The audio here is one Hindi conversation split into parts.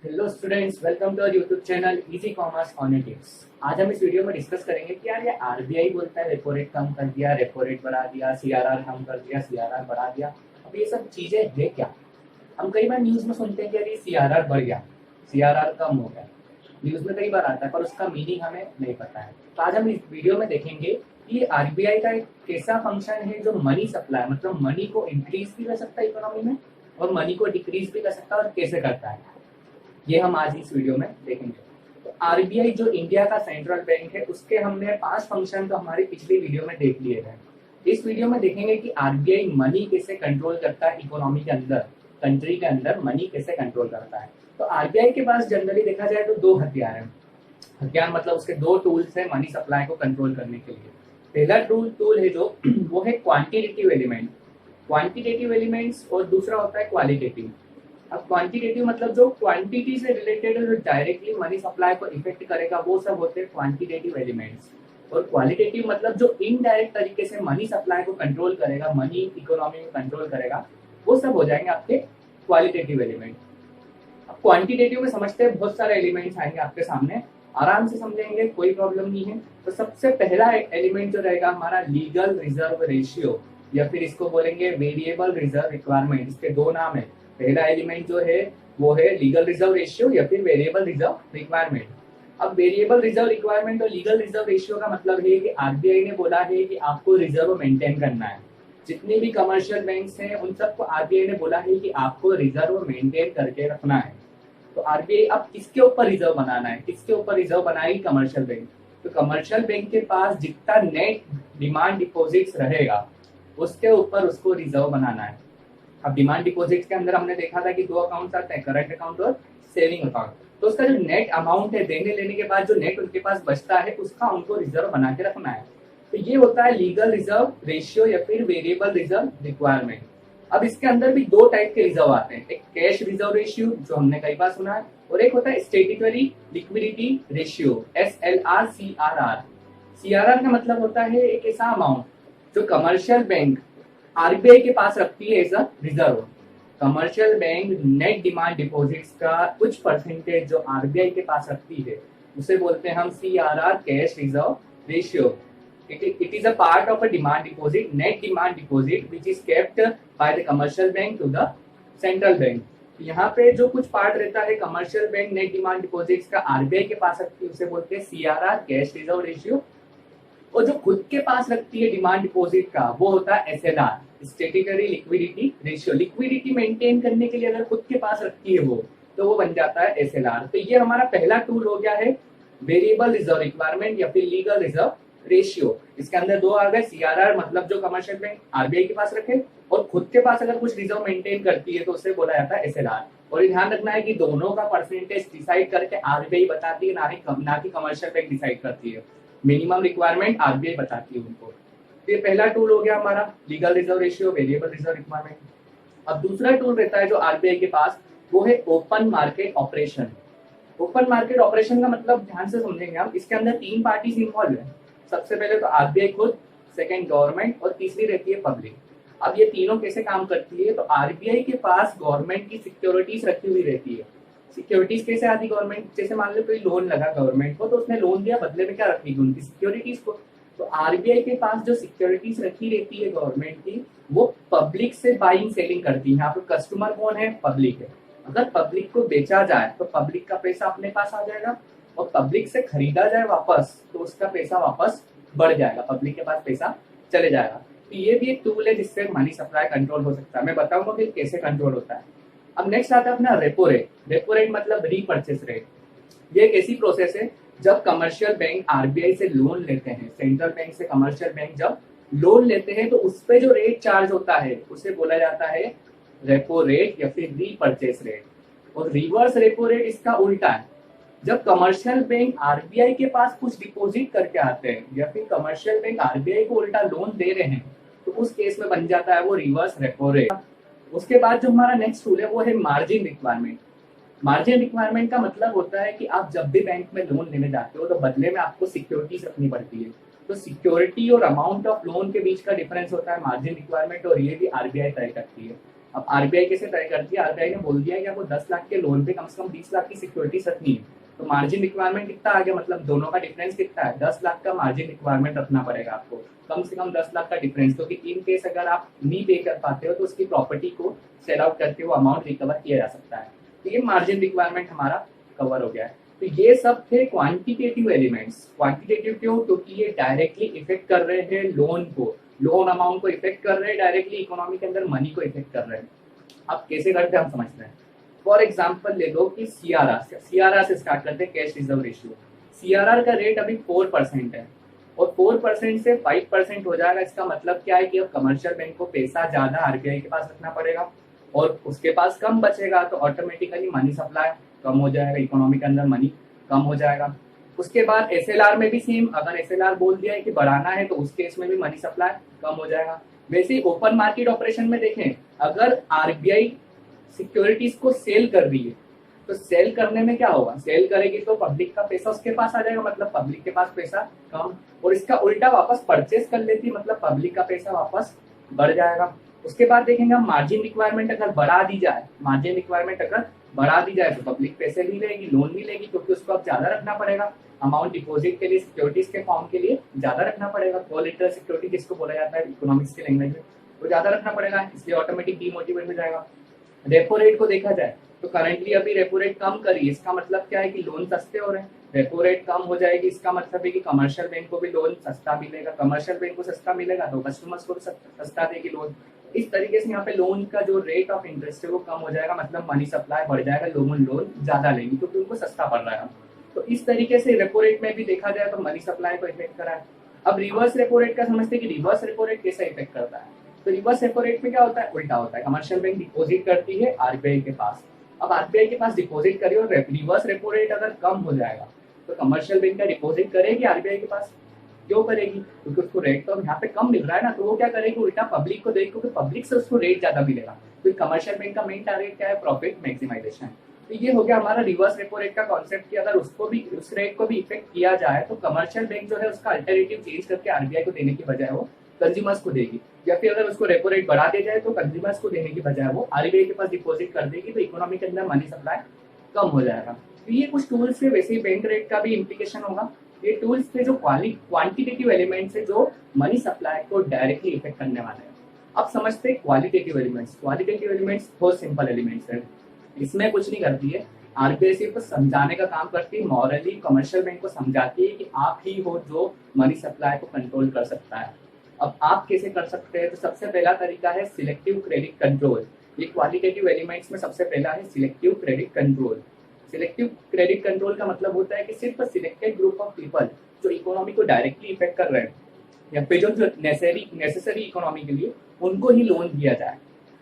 Hello students, welcome to our YouTube channel easy commerce on tips. आज हम इस वीडियो में डिस्कस करेंगे कि यार ये आरबीआई बोलता है रेपो रेट कम कर दिया, रेपो रेट बढ़ा दिया, सीआरआर कम कर दिया, सीआरआर बढ़ा दिया। अब ये सब चीजें है क्या? हम कई बार न्यूज में सुनते हैं कि यार ये सीआरआर बढ़ गया, सीआरआर कम हो गया। न्यूज में कई बार आता है पर उसका मीनिंग हमें नहीं पता है। तो आज हम इस वीडियो में देखेंगे कि आरबीआई का एक ऐसा फंक्शन है जो मनी सप्लाई मतलब मनी को इंक्रीज भी कर सकता है इकोनॉमी में और मनी को डिक्रीज भी कर सकता है, और कैसे करता है ये हम आज इस वीडियो में देखेंगे। तो आरबीआई जो इंडिया का सेंट्रल बैंक है उसके हमने 5 फंक्शन तो हमारी पिछली वीडियो में देख लिए हैं। इस वीडियो में देखेंगे कि आरबीआई मनी कैसे कंट्रोल करता है इकोनॉमी के अंदर, कंट्री के अंदर मनी कैसे कंट्रोल करता है। तो आरबीआई के पास जनरली देखा जाए तो 2 हथियार हैं। हथियार मतलब उसके 2 टूल्स है मनी सप्लाई को कंट्रोल करने के लिए। पहला टूल है जो वो है क्वांटिटेटिव एलिमेंट, क्वांटिटेटिव एलिमेंट्स, और दूसरा होता है क्वालिटेटिव। अब क्वांटिटेटिव मतलब जो क्वांटिटी से रिलेटेड जो डायरेक्टली मनी सप्लाई को इफेक्ट करेगा वो सब होते हैं क्वांटिटेटिव एलिमेंट्स। और क्वालिटेटिव मतलब जो इनडायरेक्ट तरीके से मनी सप्लाई को कंट्रोल करेगा, मनी इकोनॉमी में कंट्रोल करेगा, वो सब हो जाएंगे आपके क्वालिटेटिव एलिमेंट। अब क्वांटिटेटिव में समझते हैं, बहुत सारे एलिमेंट्स आएंगे आपके सामने, आराम से समझेंगे, कोई प्रॉब्लम नहीं है। तो सबसे पहला एलिमेंट जो रहेगा हमारा लीगल रिजर्व रेशियो, या फिर इसको बोलेंगे वेरिएबल रिजर्व रिक्वायरमेंट। इसके 2 नाम है। पहला एलिमेंट जो है वो है लीगल रिजर्व रेशियो या फिर वेरिएबल रिजर्व रिक्वायरमेंट। अब वेरिएबल रिजर्व रिक्वायरमेंट और लीगल रिजर्व रेशियो का मतलब है कि आरबीआई ने बोला है कि आपको रिजर्व मेंटेन करना है। जितने भी कमर्शियल बैंक्स हैं उन सबको आरबीआई ने बोला है कि आपको रिजर्व मेंटेन करके रखना है। तो आरबीआई अब किसके ऊपर रिजर्व बनाना है, किसके ऊपर रिजर्व बनाएगी? Commercial bank. तो कमर्शियल बैंक के पास जितना नेट डिमांड डिपॉजिट्स रहेगा उसके ऊपर उसको रिजर्व बनाना है। अब डिमांड डिपॉजिट के अंदर हमने देखा था कि 2 अकाउंट आते हैं, करंट अकाउंट और सेविंग अकाउंट। तो उसका जो नेट अमाउंट है, देने लेने के बाद जो नेट उनके पास बचता है उसका उनको रिजर्व बना के रखना है। तो ये होता है लीगल रिजर्व रेशियो या फिर वेरिएबल रिजर्व रिक्वायरमेंट। अब इसके अंदर भी 2 टाइप के रिजर्व आते हैं, एक कैश रिजर्व रेशियो जो हमने कई बार सुना है, और एक होता है statutory liquidity ratio, SLR CRR। CRR का मतलब होता है एक ऐसा अमाउंट जो कमर्शियल बैंक आरबीआई के पास रखती है as a reserve. Commercial bank net demand deposits का कुछ परसेंटेज जो आरबीआई के पास रखती है उसे बोलते हैं हम CRR, cash reserve ratio. It is a part of a demand deposit, net demand deposit, which is kept by the commercial bank to the central bank। यहाँ पे जो कुछ पार्ट रहता है commercial bank net demand deposits का आरबीआई के पास रखती है उसे बोलते हैं CRR, कैश रिजर्व रेशियो। और जो खुद के पास रखती है डिमांड डिपॉजिट का वो होता है SLR, statutory liquidity ratio. Liquidity maintain करने के लिए अगर खुद के पास रखती है वो, तो वो बन जाता है SLR। तो ये हमारा पहला टूल हो गया है वेरिएबल रिजर्व रिक्वायरमेंट या फिर लीगल रिजर्व रेशियो। इसके अंदर 2 आ गए, CRR मतलब जो कमर्शियल बैंक आरबीआई के पास रखे, और खुद के पास अगर कुछ रिजर्व मेंटेन करती है तो उसे बोला जाता है SLR। और ये ध्यान रखना है कि दोनों का परसेंटेज डिसाइड करके आरबीआई बताती है, ना कि कमर्शियल बैंक डिसाइड करती है। मिनिमम रिक्वायरमेंट आरबीआई बताती है उनको। तो ये पहला टूल हो गया हमारा legal reserve ratio, variable reserve requirement. अब दूसरा टूल रहता है जो आरबीआई के पास, वो है open market operation. Open market operation का मतलब ध्यान से समझेंगे हम, इसके अंदर 3 पार्टीज इन्वॉल्व है। सबसे पहले तो आरबीआई खुद, सेकंड गवर्नमेंट, और तीसरी रहती है पब्लिक। अब ये तीनों कैसे काम करती है? तो आरबीआई के पास गवर्नमेंट की सिक्योरिटीज रखी हुई रहती है। सिक्योरिटीज कैसे आती गवर्नमेंट? जैसे मान लो कोई लोन लगा गवर्नमेंट को, तो उसने लोन दिया, बदले में क्या रखेगी? उनकी सिक्योरिटीज को। तो आरबीआई के पास जो सिक्योरिटीज रखी रहती है गवर्नमेंट की, वो पब्लिक से बाइंग सेलिंग करती है। यहाँ पे कस्टमर कौन है? पब्लिक है। अगर पब्लिक को बेचा जाए तो पब्लिक का पैसा अपने पास आ जाएगा, और पब्लिक से खरीदा जाए वापस तो उसका पैसा वापस बढ़ जाएगा, पब्लिक के पास पैसा चले जाएगा। तो ये भी एक टूल है जिससे मनी सप्लाई कंट्रोल हो सकता है। मैं बताऊंगा कि कैसे कंट्रोल होता है। अब नेक्स्ट आता है अपना रेपो रेट। रेपो रेट मतलब रीपर्चेस रेट। ये एक ऐसी प्रोसेस है जब कमर्शियल बैंक आरबीआई से लोन लेते हैं, सेंट्रल बैंक से कमर्शियल बैंक जब लोन लेते हैं तो उस पे जो रेट चार्ज होता है उसे बोला जाता है रेपो रेट या फिर रीपर्चेस रेट। और रिवर्स रेपो रेट इसका उल्टा है। जब कमर्शियल बैंक आरबीआई के पास कुछ डिपॉजिट करके आते हैं या फिर कमर्शियल बैंक आरबीआई को उल्टा लोन दे रहे हैं, तो उस केस में बन जाता है वो रिवर्स रेपो रेट। उसके बाद जो हमारा नेक्स्ट टूल है वो है मार्जिन रिक्वायरमेंट। मार्जिन रिक्वायरमेंट का मतलब होता है कि आप जब भी बैंक में लोन लेने जाते हो तो बदले में आपको सिक्योरिटीज रखनी पड़ती है। तो सिक्योरिटी और अमाउंट ऑफ लोन के बीच का डिफरेंस होता है मार्जिन रिक्वायरमेंट, और ये भी आरबीआई तय करती है। अब आरबीआई कैसे तय करती है, आरबीआई ने बोल दिया है कि आपको 10 लाख के लोन पे कम से कम 20 लाख की सिक्योरिटीज रखनी है, तो मार्जिन रिक्वायरमेंट कितना आ गया, मतलब दोनों का डिफरेंस कितना है, 10 लाख का मार्जिन रिक्वायरमेंट रखना पड़ेगा आपको, कम से कम 10 लाख का डिफरेंस, क्योंकि इन केस अगर आप नहीं पे कर पाते हो तो उसकी प्रॉपर्टी को सेल आउट करके वो अमाउंट रिकवर किया जा सकता है। तो ये मार्जिन रिक्वायरमेंट हमारा कवर हो गया है। तो ये सब थे क्वांटिटेटिव एलिमेंट्स। क्वांटिटेटिव क्यों, क्योंकि ये डायरेक्टली इफेक्ट कर रहे हैं लोन को, लोन अमाउंट को इफेक्ट कर रहे हैं, डायरेक्टली इकोनॉमी के अंदर मनी को इफेक्ट कर रहे हैं। अब कैसे करते हैं हम समझते हैं। फॉर एग्जाम्पल ले लो कि सीआरआर से स्टार्ट करते हैं, कैश रिजर्व रेशियो। सीआरआर का रेट अभी 4% है और 4% से 5% हो जाएगा। इसका मतलब क्या है कि अब कमर्शियल बैंक को पैसा ज्यादा आरबीआई के पास रखना पड़ेगा और उसके पास कम बचेगा, तो ऑटोमेटिकली मनी सप्लाई कम हो जाएगा, इकोनॉमी के अंदर मनी कम हो जाएगा। उसके बाद एसएलआर में भी सेम, अगर एसएलआर बोल दिया है कि बढ़ाना है तो उस केस में भी मनी सप्लाई कम हो जाएगा। वैसे ही ओपन मार्केट ऑपरेशन में देखें, अगर आरबीआई सिक्योरिटीज को सेल कर रही है तो सेल करने में क्या होगा, सेल करेगी तो पब्लिक का पैसा उसके पास आ जाएगा, मतलब पब्लिक के पास पैसा कम, और इसका उल्टा वापस परचेस कर लेती, मतलब पब्लिक का पैसा वापस बढ़ जाएगा। उसके बाद देखेंगे हम मार्जिन रिक्वायरमेंट अगर बढ़ा दी जाए, मार्जिन रिक्वायरमेंट अगर बढ़ा दी जाए तो पब्लिक पैसे नहीं लेगी, लोन नहीं लेगी, क्योंकि उसको अब ज्यादा रखना पड़ेगा अमाउंट, डिपॉजिट के लिए, सिक्योरिटीज के फॉर्म के लिए ज्यादा रखना पड़ेगा, कोलेटरल सिक्योरिटी जिसको बोला जाता है इकोनॉमिक्स के लैंग्वेज में, वो ज्यादा रखना पड़ेगा, इसलिए ऑटोमेटिक डीमोटिवेट हो जाएगा। रेपो रेट को देखा जाए तो करंटली अभी रेपो रेट कम करी, इसका मतलब क्या है कि लोन सस्ते हो रहे हैं, रेपो रेट कम हो जाएगी, इसका मतलब है कि कमर्शियल बैंक को भी लोन सस्ता मिलेगा, कमर्शियल बैंक को सस्ता मिलेगा तो कस्टमर्स को भी सस्ता देगी लोन। इस तरीके से यहाँ पे लोन का जो रेट ऑफ इंटरेस्ट है वो कम हो जाएगा, मतलब मनी सप्लाई बढ़ जाएगा, लोन ज्यादा लेंगे क्योंकि उनको सस्ता पड़ रहा है। तो इस तरीके से रेपो रेट में भी देखा जाए तो मनी सप्लाई को इफेक्ट करा है। अब रिवर्स रेपो रेट का समझते हैं कि रिवर्स रेपो रेट कैसे इफेक्ट करता है। तो रिवर्स रेपो रेट में क्या होता है, उल्टा होता है, कमर्शियल बैंक डिपॉजिट करती है आरबीआई के पास, अब आरबीआई के पास डिपॉजिट करी और रिवर्स रेपो रेट अगर कम हो जाएगा तो कमर्शियल बैंक का डिपॉजिट करेगी आरबीआई के पास, क्यों करेगी, क्योंकि उसको रेट तो यहाँ पे कम मिल रहा है ना, तो वो क्या करेगी, उल्टा पब्लिक को देगी, क्योंकि पब्लिक से उसको रेट ज्यादा मिलेगा, तो कमर्शियल बैंक का मेन टारगेट क्या है, प्रॉफिट मैक्सिमाइजेशन। तो ये हो गया हमारा रिवर्स रेपो रेट का कॉन्सेप्ट कि अगर उसको भी, उस रेट को भी इफेक्ट किया जाए तो कमर्शियल बैंक जो है उसका अल्टरनेटिव चेंज करके आरबीआई को देने की बजाय वो कंज्यूमर्स को देगी, या फिर अगर उसको रेपो रेट बढ़ा दिया जाए तो कंज्यूमर्स को देने की बजाय वो आरबीआई के पास डिपॉजिट कर देगी, तो इकोनॉमी के अंदर मनी सप्लाई कम हो जाएगा। तो ये कुछ टूल्स है, वैसे ही बैंक रेट का भी इम्प्लीकेशन होगा। ये टूल्स थे जो क्वांटिटेटिव एलिमेंट्स है जो मनी सप्लाई को डायरेक्टली इफेक्ट करने वाले हैं। अब समझते हैं क्वालिटेटिव एलिमेंट्स। क्वालिटेटिव एलिमेंट्स बहुत सिंपल एलिमेंट्स है, इसमें कुछ नहीं करती है, आरबीआई सिर्फ समझाने का काम करती है, मॉरली कमर्शियल बैंक को समझाती है कि आप ही हो जो मनी सप्लाई को कंट्रोल कर सकता है। अब आप कैसे कर सकते हैं, तो सबसे पहला तरीका है सिलेक्टिव क्रेडिट कंट्रोल। ये क्वालिटेटिव एलिमेंट्स में सबसे पहला है selective credit control. Selective credit control का मतलब होता है कि सिर्फ सिलेक्टेड ग्रुप ऑफ पीपल जो इकोनॉमी को डायरेक्टली इफेक्ट कर रहे हैं या फिर जो नेसेसरी इकोनॉमी के लिए, उनको ही लोन दिया जाए।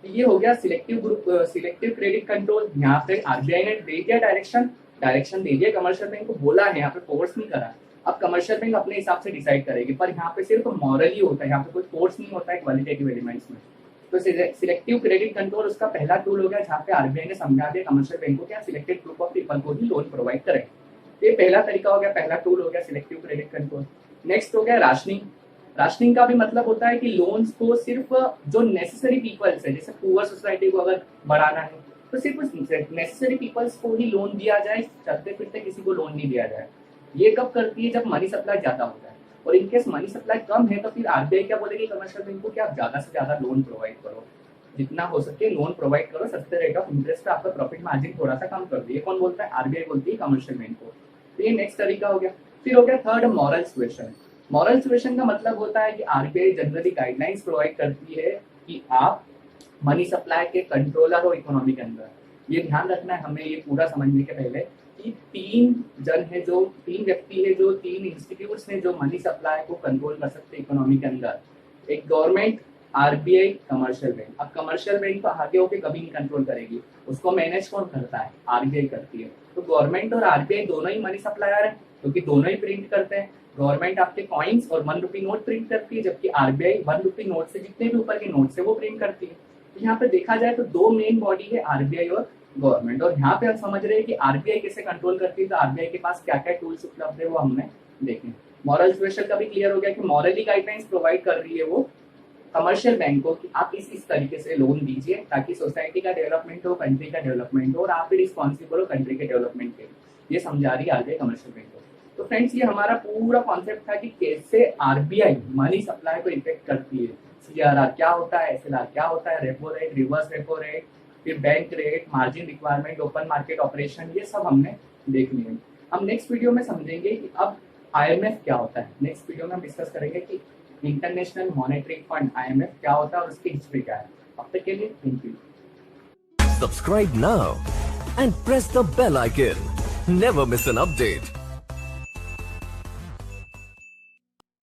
तो ये हो गया सिलेक्टिव क्रेडिट कंट्रोल। यहाँ पे आरबीआई ने दे दिया डायरेक्शन दे दिया, कमर्शियल बैंक को बोला है, यहाँ पे फोर्स नहीं करा। अब कमर्शियल बैंक अपने हिसाब से डिसाइड करेगी, पर यहाँ पे सिर्फ मॉरली होता है, यहाँ पे कोई फोर्स नहीं होता है क्वालिटेटिव एलिमेंट्स में। तो सिलेक्टिव क्रेडिट कंट्रोल उसका पहला टूल हो गया, जहाँ पे आरबीआई ने समझा दिया कमर्शियल बैंक को क्या सिलेक्टेड ग्रुप ऑफ पीपल को ही लोन प्रोवाइड करें। ये पहला तरीका हो गया, पहला टूल हो गया सिलेक्टिव क्रेडिट कंट्रोल। नेक्स्ट हो गया राशनिंग। राशनिंग का भी मतलब होता है कि लोन्स को सिर्फ जो नेसेसरी पीपल्स है, जैसे पुअर सोसाइटी को अगर बढ़ाना है तो सिर्फ नेसेसरी पीपल्स को ही लोन दिया जाए, चलते फिरते किसी को लोन नहीं दिया जाए। ये कब करती है, जब मनी सप्लाई ज्यादा होता है, और इनकेस मनी सप्लाई कम है तो फिर आरबीआई क्या बोलेगी कमर्शियल बैंक को कि आप ज्यादा से ज्यादा लोन प्रोवाइड करो, जितना हो सके लोन प्रोवाइड करो, सस्ते रेट ऑफ इंटरेस्ट पे आपका प्रॉफिट मार्जिन थोड़ा सा कम कर दिए। कौन बोलता है, आरबीआई बोलती है कमर्शियल बैंक को। तो ये नेक्स्ट तरीका हो गया। फिर हो गया third moral suasion. Moral suasion का मतलब होता है कि आरबीआई जनरली गाइडलाइंस प्रोवाइड करती है कि आप मनी सप्लाई के कंट्रोलर हो इकोनॉमी के अंदर। ये ध्यान रखना है हमें, ये पूरा समझने के पहले कि तीन व्यक्ति है जो तीन इंस्टीट्यूट्स हैं जो मनी सप्लाई को कंट्रोल कर सकते हैं इकोनॉमी के अंदर। एक गवर्नमेंट, आरबीआई, कमर्शियल बैंक। अब कमर्शियल बैंक तो आगे होके कभी नहीं कंट्रोल करेगी, उसको मैनेज कौन करता है, आरबीआई करती है। तो गवर्नमेंट और आरबीआई दोनों ही मनी सप्लायर है, क्योंकि दोनों ही प्रिंट करते हैं। गवर्नमेंट आपके कॉइन्स और 1 रुपी नोट प्रिंट करती है, जबकि आरबीआई 1 रुपी नोट से जितने भी ऊपर के नोट से वो प्रिंट करती है। तो यहाँ पे देखा जाए तो दो मेन बॉडी है, आरबीआई और गवर्नमेंट। और यहाँ पे हम समझ रहे हैं कि आरबीआई कैसे कंट्रोल करती है, तो आरबीआई के पास क्या क्या टूल्स उपलब्ध है वो हमने देखे। मॉरल सुएशन का भी क्लियर हो गया कि मॉरली गाइडलाइंस प्रोवाइड कर रही है वो कमर्शियल बैंक को कि आप इस तरीके से लोन दीजिए ताकि सोसाइटी का डेवलपमेंट हो, कंट्री का डेवलपमेंट हो और आप भी रिस्पॉन्सिबल हो कंट्री के डेवलपमेंट के लिए। ये समझा रही है आरबीआई कमर्शियल बैंक को। तो फ्रेंड्स, ये हमारा पूरा कॉन्सेप्ट था कि कैसे आरबीआई मनी सप्लाई को इफेक्ट करती है। सीआरआर क्या होता है, एसएलआर क्या होता है, repo rate, reverse repo rate, फिर bank rate, margin requirement, open market operation, ये सब हमने देख लिए। हम नेक्स्ट वीडियो में समझेंगे कि अब आईएमएफ क्या होता है। नेक्स्ट वीडियो में हम डिस्कस करेंगे कि इंटरनेशनल मॉनेटरी फंड आईएमएफ क्या होता है और उसकी हिस्ट्री क्या है। अब तक के लिए thank you. Subscribe now and press the bell icon. Never miss an update.